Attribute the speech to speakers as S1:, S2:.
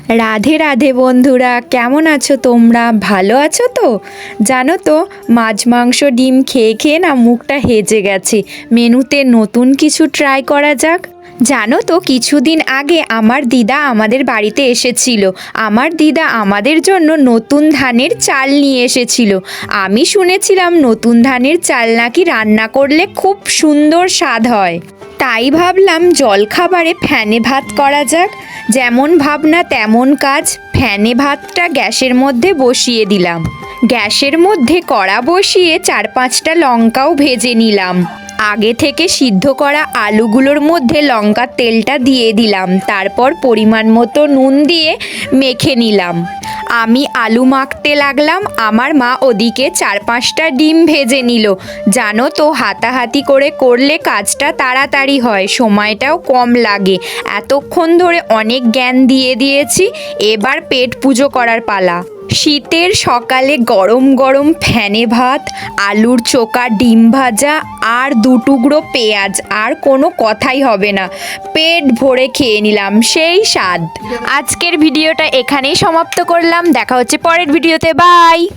S1: রাধে রাধে বন্ধুরা, কেমন আছো তোমরা? ভালো আছো তো? জানো তো, মাছ মাংস ডিম খেয়ে খেয়ে না মুখটা হেজে গেছে। মেনুতে নতুন কিছু ট্রাই করা যাক। জানো তো, কিছুদিন আগে আমার দিদা আমাদের বাড়িতে এসেছিল। আমার দিদা আমাদের জন্য নতুন ধানের চাল নিয়ে এসেছিল। আমি শুনেছিলাম নতুন ধানের চাল নাকি রান্না করলে খুব সুন্দর স্বাদ হয়। তাই ভাবলাম জলখাবারে ফ্যানে ভাত করা যাক। যেমন ভাবনা তেমন কাজ। ফ্যানে ভাতটা গ্যাসের মধ্যে বসিয়ে দিলাম। গ্যাসের মধ্যে কড়া বসিয়ে 4-5টা লঙ্কাও ভেজে নিলাম। আগে থেকে সিদ্ধ করা আলুগুলোর মধ্যে লঙ্কার তেলটা দিয়ে দিলাম। তারপর পরিমাণ মতো নুন দিয়ে মেখে নিলাম। আমি আলু মাখতে লাগলাম, আমার মা ওদিকে 4-5টা ডিম ভেজে নিল। জানো তো, হাতাহাতি করে করলে কাজটা তাড়াতাড়ি হয়, সময়টাও কম লাগে। এতক্ষণ ধরে অনেক জ্ঞান দিয়ে দিয়েছি, এবার পেট পুজো করার পালা। শীতের সকালে গরম গরম ফ্যানে ভাত, আলুর চোখা, ডিম ভাজা আর 2 টুকরো পেঁয়াজ, আর কোনো কথাই হবে না। পেট ভরে খেয়ে নিলাম, সেই স্বাদ। আজকের ভিডিওটা এখানেই সমাপ্ত করলাম। দেখা হচ্ছে পরের ভিডিওতে। বাই।